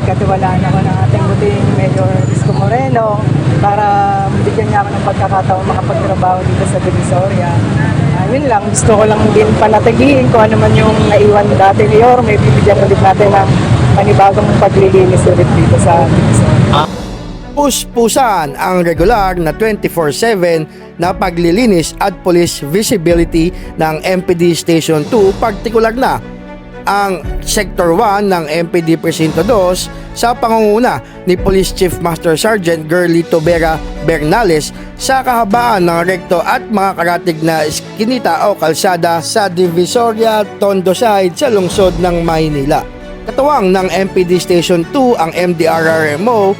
pinagkatiwalaan ako ng ating buting Mayor Isko Moreno para bigyan niya ako ng pagkakataon makapagtrabaho dito sa Divisoria. Yun lang, gusto ko lang din panatagin kung ano man yung naiwan dati ni Yorme, bibigyan ulit natin ng panibagong paglilinis ulit dito sa Divisoria. Puspusan ang regular na 24/7 na paglilinis at police visibility ng MPD Station 2, partikular na ang Sector 1 ng MPD Presinto 2 sa pangunguna ni Police Chief Master Sergeant Girly Tobera Bernales sa kahabaan ng rekto at mga karatig na iskinita o kalsada sa Divisoria, Tondo Side sa lungsod ng Maynila. Katuwang ng MPD Station 2 ang MDRRMO,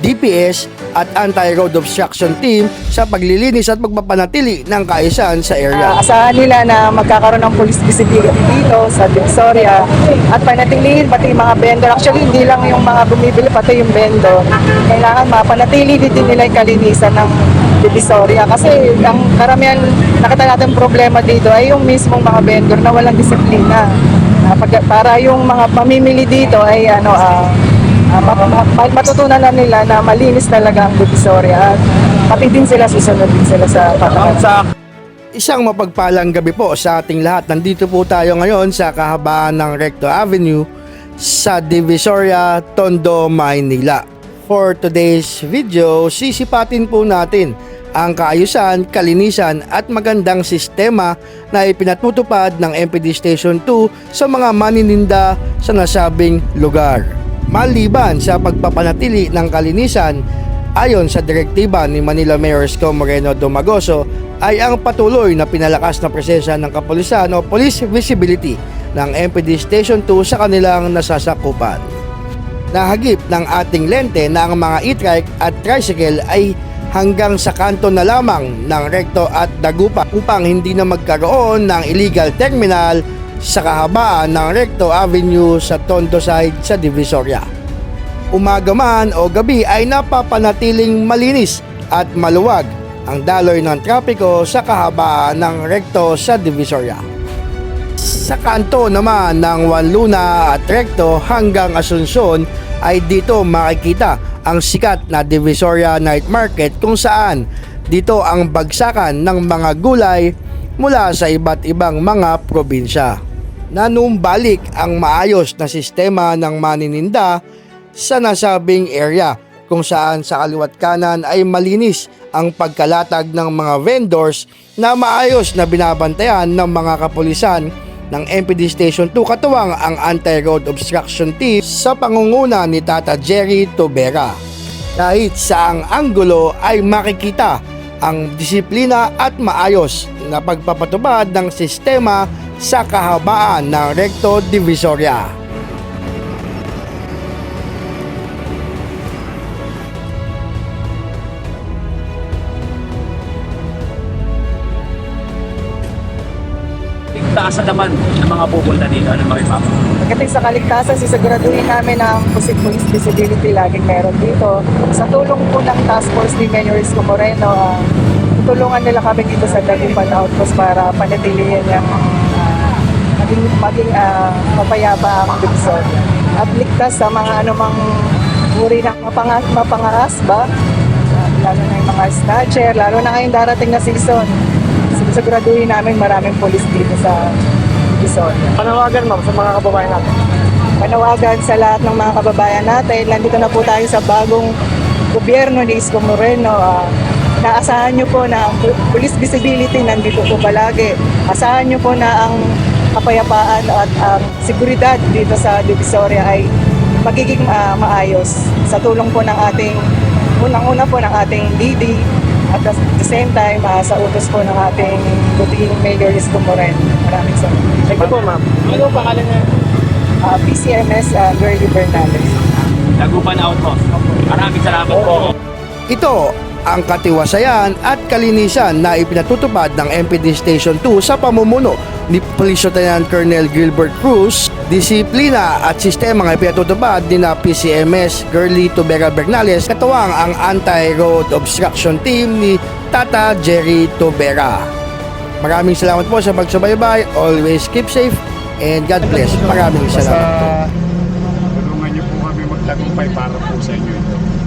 DPS at Anti-Road Obstruction Team sa paglilinis at pagpapanatili ng kaayusan sa area. Asahan nila na magkakaroon ng police visibility dito sa Divisoria at panatilihin pati yung mga vendor. Actually, hindi lang yung mga bumibili, pati yung vendor. Kailangan mapanatili din nila yung kalinisan ng Divisoria kasi ang karamihan nakita natin problema dito ay yung mismong mga vendor na walang disiplina. Para yung mga pamimili dito ay matutunan na nila na malinis talaga ang Divisoria at pati din sila susunod din sila sa patakaran. Isang mapagpalang gabi po sa ating lahat. Nandito po tayo ngayon sa kahabaan ng Recto Avenue sa Divisoria, Tondo, Maynila. For today's video, sisipatin po natin ang kaayusan, kalinisan at magandang sistema na ipinatutupad ng MPD Station 2 sa mga manininda sa nasabing lugar. Maliban sa pagpapanatili ng kalinisan, ayon sa direktiba ni Manila Mayor Isko Moreno Domagoso, ay ang patuloy na pinalakas na presensya ng kapulisan o police visibility ng MPD Station 2 sa kanilang nasasakupan. Nahagip ng ating lente na ang mga e-trike at tricycle ay hanggang sa kanto na lamang ng rekto at dagupan upang hindi na magkaroon ng illegal terminal sa kahabaan ng Recto Avenue sa Tondo Side sa Divisoria. Umaga man o gabi ay napapanatiling malinis at maluwag ang daloy ng trapiko sa kahabaan ng Recto sa Divisoria. Sa kanto naman ng Juan Luna at Recto hanggang Asuncion ay dito makikita ang sikat na Divisoria Night Market kung saan dito ang bagsakan ng mga gulay mula sa iba't ibang mga probinsya. Nanumbalik ang maayos na sistema ng manininda sa nasabing area kung saan sa kaliwat kanan ay malinis ang pagkalatag ng mga vendors na maayos na binabantayan ng mga kapulisan ng MPD Station 2 katuwang ang Anti-Road Obstruction Team sa pangunguna ni Tata Jerry Tobera. Kahit sa ang anggulo ay makikita ang disiplina at maayos na pagpapatupad ng sistema sa kahabaan ng Recto Divisoria. Ligtasan naman ng mga pupunta dito. Ano makipapa? Pagdating sa kaligtasan, sisiguraduhin namin na ang police visibility laging meron dito. Sa tulong po ng task force ni Mayor Isko Moreno, tutulungan nila kami dito sa Dagupan Outpost para panatilihin yung maging mapayapa ang Divisoria. At ligtas sa mga anumang uri ng mapangaras ba? Lalo na yung mga snatcher, lalo na ngayong darating na season. Siguraduhin namin maraming police dito sa Divisoria. Panawagan mo sa mga kababayan natin. Panawagan sa lahat ng mga kababayan natin. Nandito na po tayo sa bagong gobyerno ni Isko Moreno. Naasahan nyo po na ang police visibility nandito po palagi. Asahan nyo po na ang kapayapaan at ang seguridad dito sa Divisoria ay magiging maayos sa tulong po ng ating unang-una po ng ating DD at at the same time sa utos po ng ating buting Mayor Isko Moreno. Maraming salamat. Thank you po, ma'am. Ano pa pangalan niya? PCMS Girly Bernales. Dagupan Outpost. Maraming salamat po. Ito ang katiwasayan at kalinisan na ipinatutupad ng MPD Station 2 sa pamumuno ni Police Lieutenant Colonel Gilbert Cruz. Disiplina at sistema nga ipinatutupad ni na PCMS Girly Tobera Bernales katuwang ang Anti-Road Obstruction Team ni Tata Jerry Tobera. Maraming salamat po sa pagsubaybay. Always keep safe and God bless. Maraming salamat po. Tulungan niyo po kami tagumpay para po sa inyo ito.